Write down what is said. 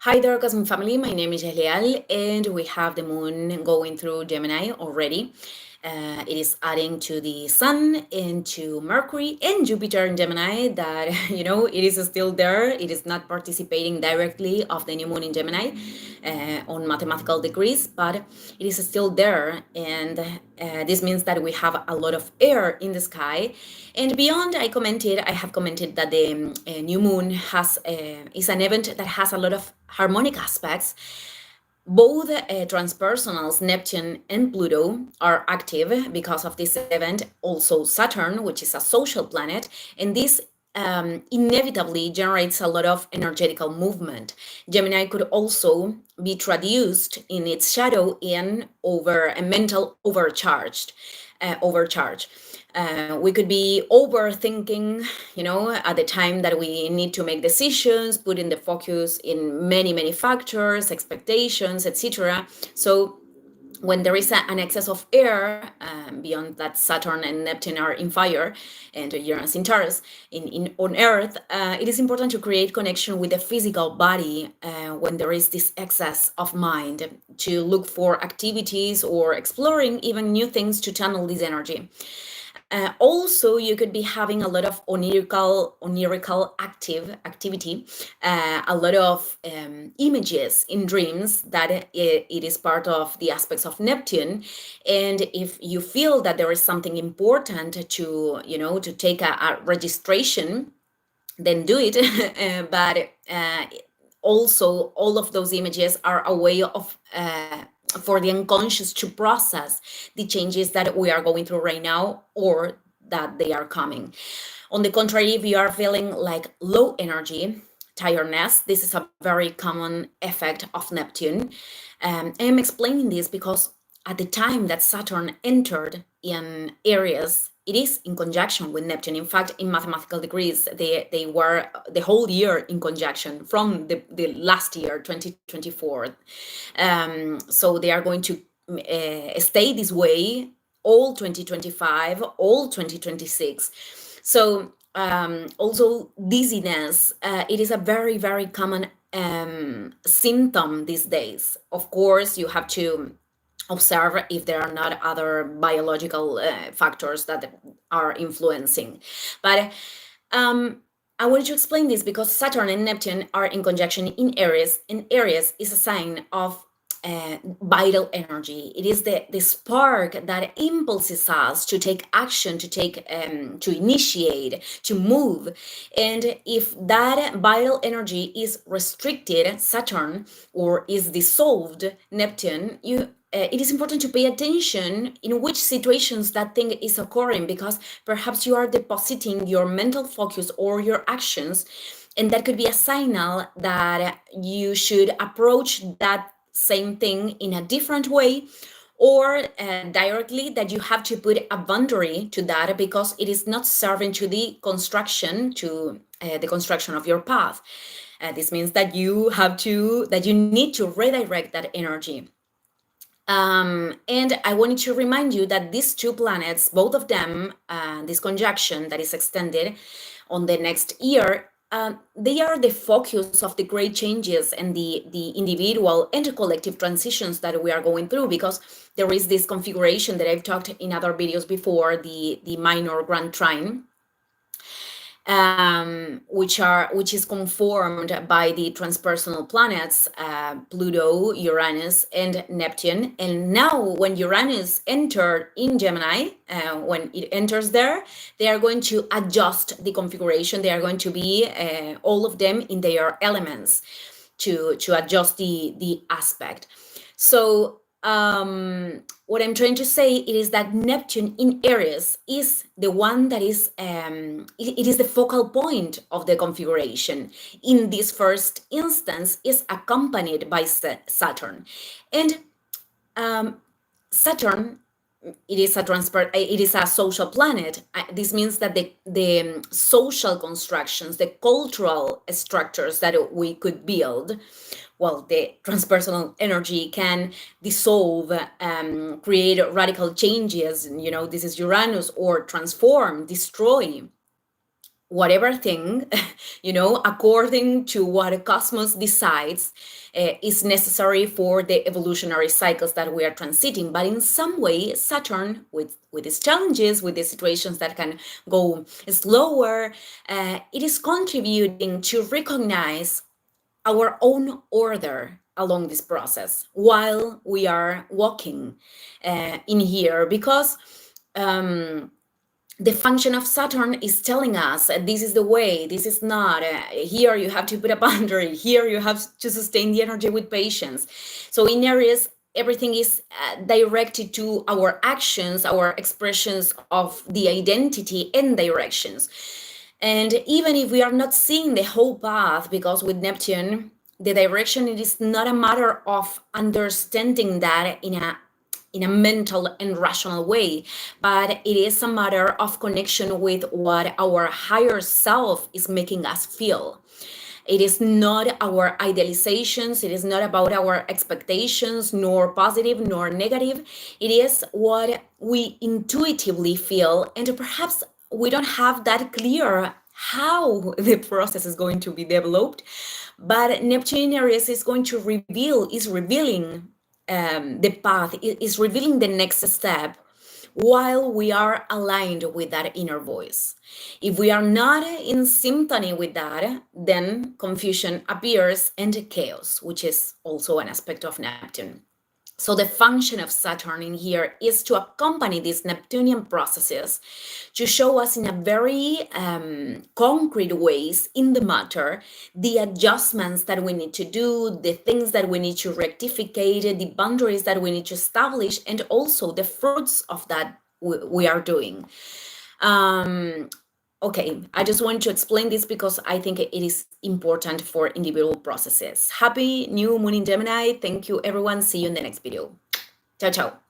Hi there, Cosmic Family. My name is Elial, and we have the moon going through Gemini already. It is adding to the Sun and to Mercury and Jupiter in Gemini. That it is still there. It is not participating directly of the new moon in Gemini on mathematical degrees, but it is still there, and this means that we have a lot of air in the sky. And beyond, I have commented that the new moon is an event that has a lot of harmonic aspects. Both transpersonals, Neptune and Pluto, are active because of this event. Also, Saturn, which is a social planet, and this inevitably generates a lot of energetical movement. Gemini could also be traduced in its shadow in over a mental overcharge. We could be overthinking, at the time that we need to make decisions, putting the focus in many factors, expectations, etc. So when there is an excess of air, beyond that Saturn and Neptune are in fire, and Uranus in Taurus, on Earth, it is important to create connection with the physical body when there is this excess of mind, to look for activities or exploring even new things to channel this energy. Also, you could be having a lot of onirical activity, a lot of images in dreams that it is part of the aspects of Neptune. And if you feel that there is something important to take a registration, then do it. But also, all of those images are a way of for the unconscious to process the changes that we are going through right now, or that they are coming. On the contrary, if you are feeling like low energy, tiredness, this is a very common effect of Neptune. I'm explaining this because at the time that Saturn entered in Aries, it is in conjunction with Neptune. In fact, in mathematical degrees, they were the whole year in conjunction from the last year, 2024. So they are going to stay this way all 2025, all 2026. So also dizziness, it is a very common symptom these days. Of course, you have to observe if there are not other biological factors that are influencing. But I wanted to explain this because Saturn and Neptune are in conjunction in Aries, and Aries is a sign of vital energy. It is the spark that impulses us to take action, to initiate, to move. And if that vital energy is restricted, Saturn, or is dissolved, Neptune, it is important to pay attention in which situations that thing is occurring, because perhaps you are depositing your mental focus or your actions, and that could be a signal that you should approach that same thing in a different way, or directly that you have to put a boundary to that because it is not serving to the construction of your path. This means that you need to redirect that energy. And I wanted to remind you that these two planets, both of them, this conjunction that is extended on the next year, they are the focus of the great changes and the individual and the collective transitions that we are going through, because there is this configuration that I've talked in other videos before, the minor grand trine, which is conformed by the transpersonal planets, Pluto, Uranus, and Neptune. And now, when Uranus entered in Gemini, when it enters there, they are going to adjust the configuration. They are going to be all of them in their elements to adjust the aspect. So what I'm trying to say is that Neptune in Aries is the one that is, it is the focal point of the configuration. In this first instance, is accompanied by Saturn. And Saturn, it is a social planet. This means that the social constructions, the cultural structures that we could build, well, the transpersonal energy can dissolve, create radical changes. This is Uranus, or transform, destroy. whatever thing, according to what cosmos decides, is necessary for the evolutionary cycles that we are transiting. But in some way, Saturn, with its challenges, with the situations that can go slower, it is contributing to recognize our own order along this process while we are walking in here, because the function of Saturn is telling us this is the way, this is not. Here you have to put a boundary, here you have to sustain the energy with patience. So in Aries, everything is directed to our actions, our expressions of the identity and directions. And even if we are not seeing the whole path, because with Neptune, the direction, it is not a matter of understanding that in a mental and rational way, but it is a matter of connection with what our higher self is making us feel. It is not our idealizations, it is not about our expectations, nor positive nor negative. It is what we intuitively feel, and perhaps we don't have that clear how the process is going to be developed, but Neptune in Aries is going to revealing the path, is revealing the next step while we are aligned with that inner voice. If we are not in symphony with that, then confusion appears and chaos, which is also an aspect of Neptune. So the function of Saturn in here is to accompany these Neptunian processes, to show us in a very concrete ways in the matter, the adjustments that we need to do, the things that we need to rectificate, the boundaries that we need to establish, and also the fruits of that we are doing. Okay, I just want to explain this because I think it is important for individual processes. Happy new moon in Gemini. Thank you, everyone. See you in the next video. Ciao, ciao.